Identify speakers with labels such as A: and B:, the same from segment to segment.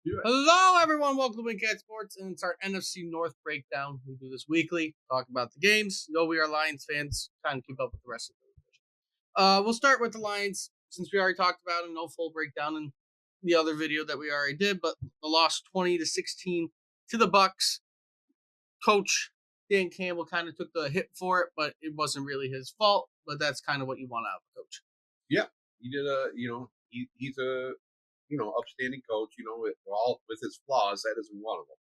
A: Do it.
B: Hello, everyone. Welcome to Wingcat Sports, and it's our NFC North breakdown. We do this weekly, talk about the games. Though we are Lions fans, trying to keep up with the rest of the division. We'll start with the Lions, since we already talked about it. No full breakdown in the other video that we already did, but the loss 20-16 to the Bucks. Coach Dan Campbell kind of took the hit for it, but it wasn't really his fault. But that's kind of what you want out of a coach.
A: Yeah, he did he's a upstanding coach. With his flaws, that isn't one of them.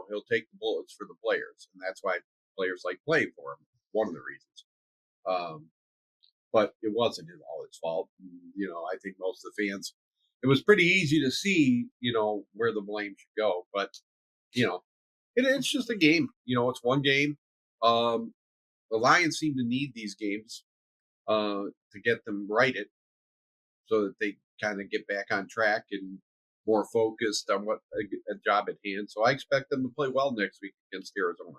A: He'll take the bullets for the players, and that's why players like playing for him. One of the reasons. But it wasn't all his fault. I think most of the fans, it was pretty easy to see, where the blame should go. But it's just a game. It's one game. The Lions seem to need these games to get them righted, so that they kind of get back on track and more focused on what a job at hand. So I expect them to play well next week against Arizona.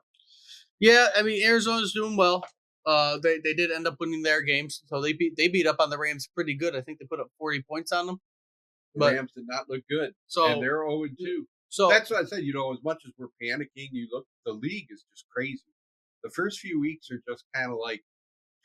B: Yeah, I mean Arizona's doing well. They did end up winning their games, so they beat up on the Rams pretty good. I think they put up 40 points on them.
A: The Rams did not look good, and they're 0-2. So that's what I said. As much as we're panicking, the league is just crazy. The first few weeks are just kind of like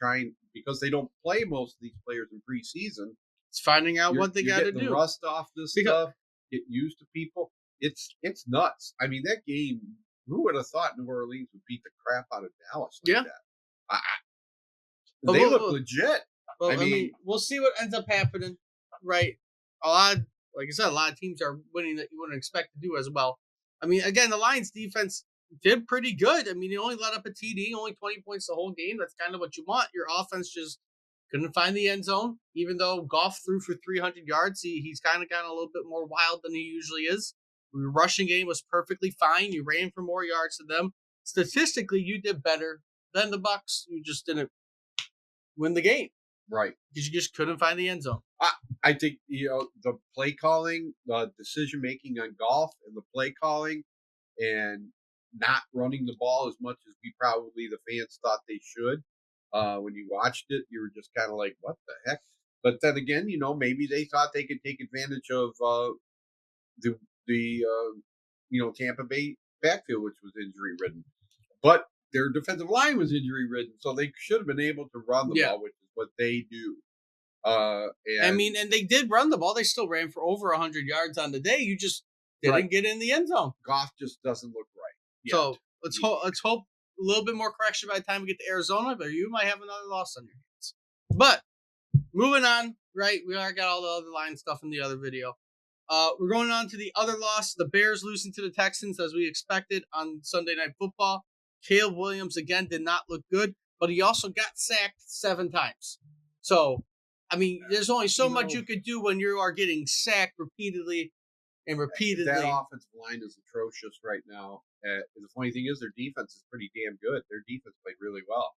A: trying, because they don't play most of these players in preseason.
B: It's finding out what they got to do.
A: The rust off this stuff, get used to people. It's nuts. I mean, that game, who would have thought New Orleans would beat the crap out of Dallas like that? They look legit.
B: Well, I mean, we'll see what ends up happening, right? Like I said, a lot of teams are winning that you wouldn't expect to do as well. I mean, again, the Lions defense did pretty good. I mean, you only let up a TD, only 20 points the whole game. That's kind of what you want. Your offense just couldn't find the end zone, even though Goff threw for 300 yards. He's kind of gotten a little bit more wild than he usually is. Your rushing game was perfectly fine. You ran for more yards than them. Statistically, you did better than the Bucks. You just didn't win the game.
A: Right.
B: Because you just couldn't find the end zone.
A: I think, the play calling, the decision making on Goff, and the play calling and not running the ball as much as we probably, the fans, thought they should. When you watched it, you were just kind of like, what the heck? But then again, maybe they thought they could take advantage of the Tampa Bay backfield, which was injury ridden. But their defensive line was injury ridden, so they should have been able to run the ball, which is what they do.
B: And they did run the ball. They still ran for over 100 yards on the day. You just didn't get in the end zone.
A: Goff just doesn't look right yet.
B: So let's hope a little bit more correction by the time we get to Arizona, but you might have another loss on your hands. But moving on, right? We already got all the other line stuff in the other video. We're going on to the other loss. The Bears losing to the Texans as we expected on Sunday Night Football. Caleb Williams again did not look good, but he also got sacked 7 times. So, I mean, there's only so much you could do when you are getting sacked repeatedly and repeatedly.
A: That offensive line is atrocious right now. The funny thing is, their defense is pretty damn good. Their defense played really well.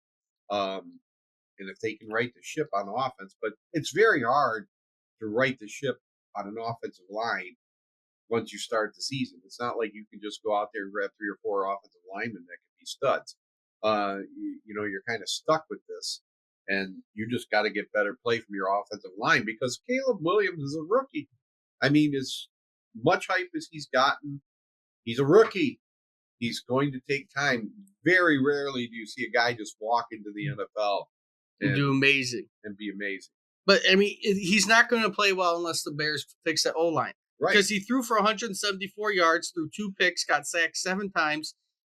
A: And if they can right the ship on offense, but it's very hard to right the ship on an offensive line once you start the season. It's not like you can just go out there and grab 3 or 4 offensive linemen that can be studs. You're kind of stuck with this, and you just got to get better play from your offensive line, because Caleb Williams is a rookie. I mean, as much hype as he's gotten, he's a rookie. He's going to take time. Very rarely do you see a guy just walk into the NFL
B: and do amazing
A: and be amazing.
B: But I mean, he's not going to play well unless the Bears fix that O-line.
A: Right.
B: Because he threw for 174 yards, threw 2 picks, got sacked 7 times.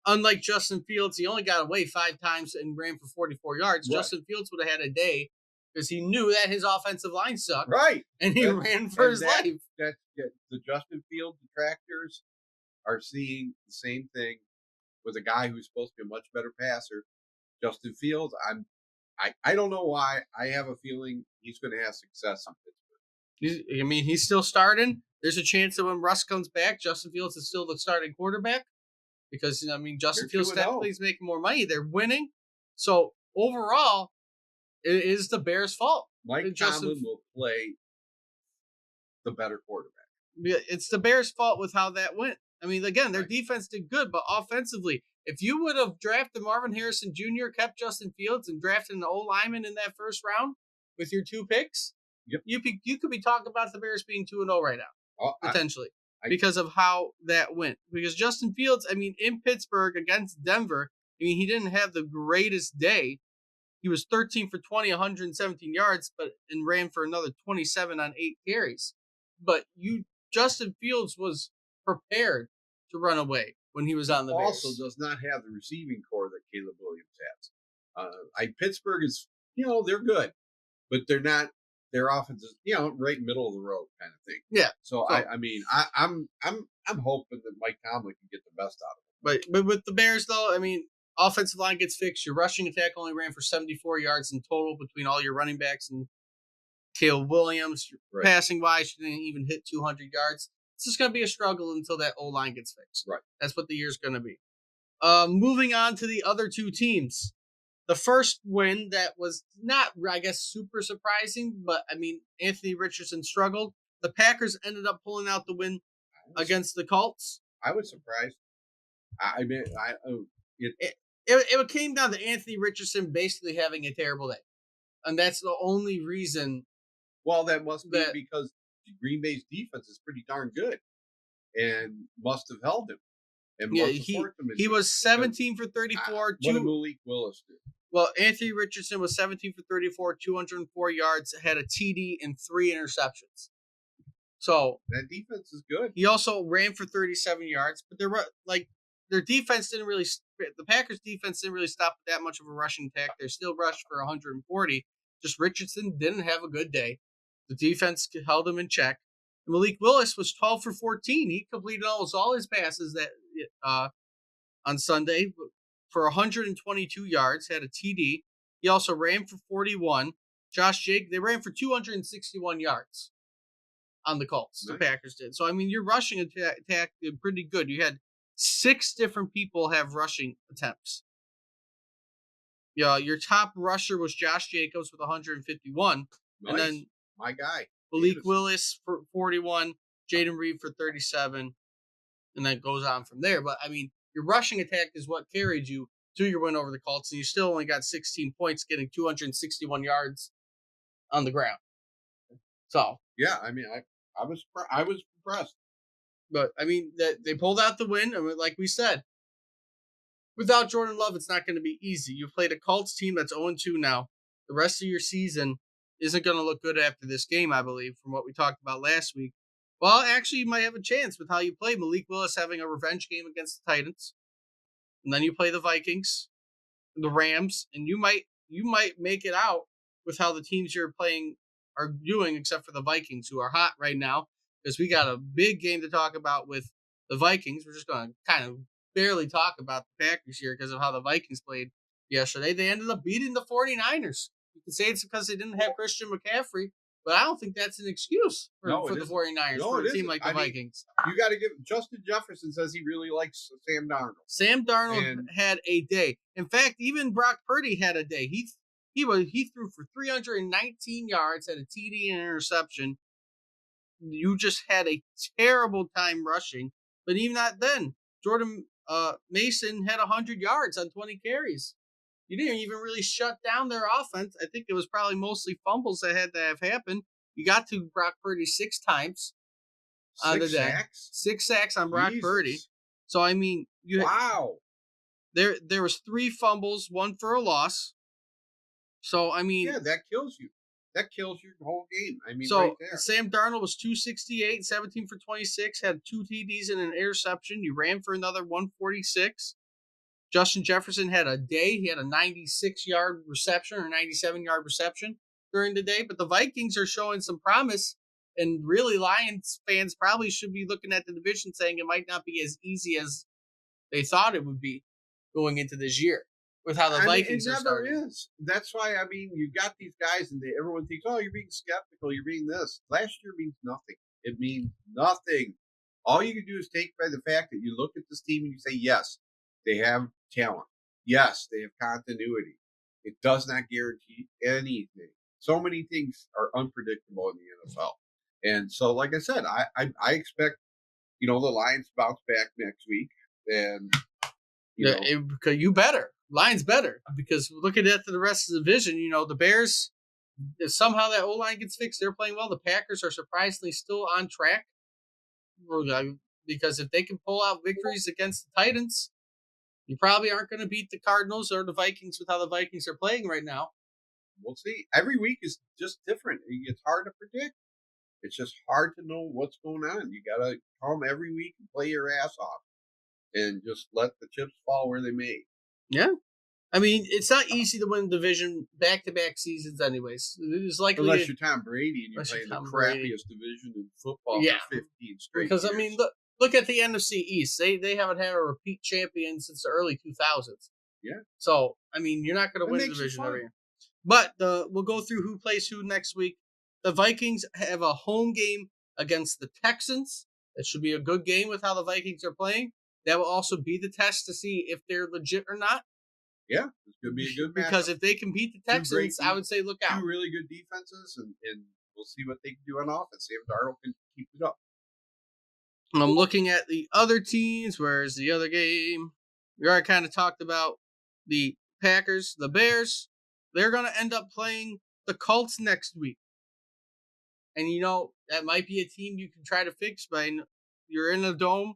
B: Unlike Justin Fields, he only got away 5 times and ran for 44 yards. Right. Justin Fields would have had a day because he knew that his offensive line sucked.
A: Right.
B: And he ran for his life.
A: The Justin Fields detractors are seeing the same thing with a guy who's supposed to be a much better passer. Justin Fields, I don't know why. I have a feeling he's going to have success in Pittsburgh.
B: He's still starting. There's a chance that when Russ comes back, Justin Fields is still the starting quarterback. Because, Justin Fields technically is making more money. They're winning. So, overall, it is the Bears' fault.
A: Mike Tomlin will play the better quarterback.
B: It's the Bears' fault with how that went. I mean, again, their defense did good, but offensively, if you would have drafted Marvin Harrison Jr., kept Justin Fields, and drafted an O-lineman in that first round with your 2 picks, you could be talking about the Bears being 2-0 right now, potentially.
A: I
B: because of how that went. Because Justin Fields, I mean, in Pittsburgh against Denver, I mean, he didn't have the greatest day. He was 13 for 20, 117 yards, and ran for another 27 on 8 carries. But Justin Fields was prepared to run away when he was
A: he
B: on the
A: also
B: Bears.
A: does not have the receiving core that Caleb Williams has. Pittsburgh is, they're good, but they're not. Their offense is, right middle of the road kind of thing.
B: Yeah.
A: So
B: So,
A: I mean, I'm hoping that Mike Tomlin can get the best out of
B: but with the Bears though, I mean, offensive line gets fixed. Your rushing attack only ran for 74 yards in total between all your running backs and Caleb Williams.
A: it. Right.
B: Passing wise, you didn't even hit 200 yards. It's just going to be a struggle until that O line gets fixed.
A: Right.
B: That's what the year's going to be. Moving on to the other two teams. The first win that was not, I guess, super surprising, but I mean, Anthony Richardson struggled. The Packers ended up pulling out the win against the Colts.
A: I was surprised. I mean,
B: It came down to Anthony Richardson basically having a terrible day. And that's the only reason.
A: Well, that must be because Green Bay's defense is pretty darn good and must have held him. And
B: he was 17 for 34.
A: What did Malik Willis do?
B: Well, Anthony Richardson was 17 for 34, 204 yards, had a TD and 3 interceptions. So
A: that defense is good.
B: He also ran for 37 yards, but their defense didn't really. The Packers' defense didn't really stop that much of a rushing attack. They still rushed for 140. Just Richardson didn't have a good day. The defense held him in check. Malik Willis was 12 for 14. He completed almost all his passes on Sunday for 122 yards, had a TD. He also ran for 41. They ran for 261 yards on the Colts. Nice. The Packers did. So, I mean, your rushing attack did pretty good. You had 6 different people have rushing attempts. Yeah, your top rusher was Josh Jacobs with 151.
A: Nice.
B: And then
A: my guy.
B: Malik Willis for 41, Jaden Reed for 37, and that goes on from there. But, I mean, your rushing attack is what carried you to your win over the Colts, and you still only got 16 points, getting 261 yards on the ground. So.
A: Yeah, I mean, I was impressed.
B: But, I mean, they pulled out the win, and like we said, without Jordan Love, it's not going to be easy. You've played a Colts team that's 0-2 now. The rest of your season isn't going to look good after this game, I believe, from what we talked about last week. Well, actually, you might have a chance with how you play. Malik Willis having a revenge game against the Titans. And then you play the Vikings, the Rams, and you might make it out with how the teams you're playing are doing, except for the Vikings, who are hot right now, because we got a big game to talk about with the Vikings. We're just going to kind of barely talk about the Packers here because of how the Vikings played yesterday. They ended up beating the 49ers. You can say it's because they didn't have Christian McCaffrey, but I don't think that's an excuse for the 49ers for a team like the Vikings.
A: You got to give Justin Jefferson says he really likes Sam Darnold.
B: Sam Darnold had a day. In fact, even Brock Purdy had a day. He threw for 319 yards, had a TD and an interception. You just had a terrible time rushing, but even not then, Jordan Mason had 100 yards on 20 carries. You didn't even really shut down their offense. I think it was probably mostly fumbles that had to have happened. You got to Brock Purdy 6 times on the day. 6 sacks on Brock Purdy. So, I mean, there was 3 fumbles, 1 for a loss. So, I mean...
A: Yeah, that kills you. That kills your whole game. I mean,
B: so
A: right there.
B: Sam Darnold was 268, 17 for 26, had 2 TDs and an interception. You ran for another 146. Justin Jefferson had a day. He had a 96-yard reception or 97-yard reception during the day. But the Vikings are showing some promise. And really, Lions fans probably should be looking at the division saying it might not be as easy as they thought it would be going into this year with how the Vikings are starting.
A: It never is. That's why, I mean, you got these guys and everyone thinks, oh, you're being skeptical. You're being this. Last year means nothing. It means nothing. All you can do is take by the fact that you look at this team and you say, yes, they have talent. Yes, they have continuity. It does not guarantee anything. So many things are unpredictable in the NFL. And so, like I said, I expect, the Lions to bounce back next week. And,
B: you better. Lions better. Because looking at the rest of the division, the Bears, if somehow that O-line gets fixed, they're playing well. The Packers are surprisingly still on track. because if they can pull out victories against the Titans, you probably aren't going to beat the Cardinals or the Vikings with how the Vikings are playing right now.
A: We'll see. Every week is just different. It's hard to predict. It's just hard to know what's going on. You gotta come every week and play your ass off, and just let the chips fall where they may.
B: Yeah. I mean, it's not easy to win division back-to-back seasons, anyways. It's
A: Unless
B: likely
A: you're Tom Brady and you're
B: unless you're
A: playing the
B: Tom Brady.
A: crappiest division in football
B: Yeah,
A: for 15 straight
B: because I mean,
A: years.
B: look at the NFC East. They haven't had a repeat champion since the early 2000s.
A: Yeah,
B: So I mean, you're not going to
A: that
B: win a
A: makes it
B: division every
A: fun.
B: year. But we'll go through who plays who next week. The Vikings have a home game against the Texans. That should be a good game with how the Vikings are playing. That will also be the test to see if they're legit or not.
A: Yeah, it's gonna be a good
B: Because
A: matchup.
B: if they can beat the
A: Two great,
B: Texans, I would say look out.
A: two really good defenses, and we'll see what they can do on offense. See if Darnold can keep it up.
B: I'm looking at the other teams. Where's the other game? We already kind of talked about the Packers, the Bears. They're going to end up playing the Colts next week. And that might be a team you can try to fix by you're in a dome.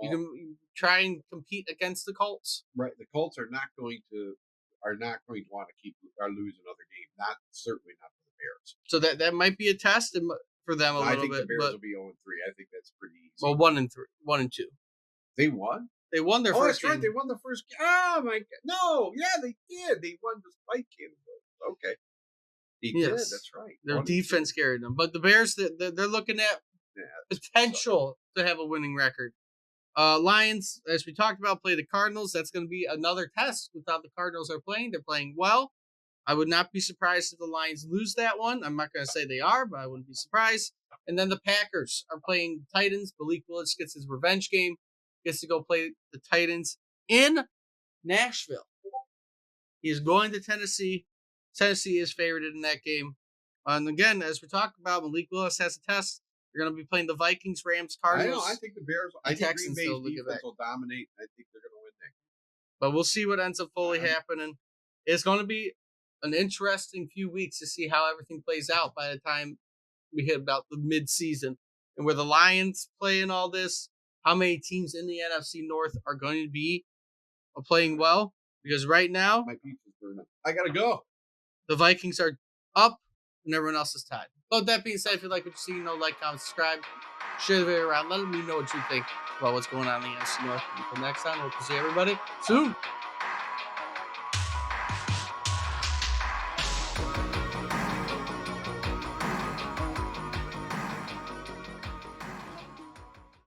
B: You
A: Well,
B: can try and compete against the Colts.
A: right, the Colts are not going to want to keep or lose another game. Not certainly not for the Bears.
B: So that might be a test for them a
A: No, I
B: little
A: think the
B: bit.
A: Bears
B: But
A: will be 0-3. I think that's pretty easy.
B: well, 1-3, 1-2.
A: They won.
B: They won their
A: Oh,
B: first
A: that's right.
B: game.
A: They won the first game. Oh my god! No, yeah, they did. They won the spike game. Okay, they did.
B: Yes,
A: That's right.
B: their
A: 1-2.
B: defense carried them. But the Bears, they're looking at
A: Yeah,
B: potential to have a winning record. Lions, as we talked about, play the Cardinals. That's going to be another test with how the Cardinals are playing. They're playing well. I would not be surprised if the Lions lose that one. I'm not going to say they are, but I wouldn't be surprised. And then the Packers are playing Titans. Malik Willis gets his revenge game. Gets to go play the Titans in Nashville. He is going to Tennessee. Tennessee is favored in that game. And again, as we talked about, Malik Willis has a test. They're going to be playing the Vikings, Rams,
A: I know.
B: Cardinals.
A: I think the Bears. I
B: The
A: think
B: Texans
A: Green
B: still
A: Bay's
B: look it
A: defense
B: back.
A: will dominate. I think they're going to win that.
B: But we'll see what ends up fully
A: Uh-huh.
B: happening. It's going to be an interesting few weeks to see how everything plays out by the time we hit about the mid-season. And where the Lions play in all this, how many teams in the NFC North are going to be playing well? Because right now,
A: My pizza's burning. I gotta go.
B: the Vikings are up and everyone else is tied. But with that being said, if you like what you see, like, comment, subscribe, share the video around. Let me know what you think about what's going on in the NFC North. Until next time, hope to see everybody soon.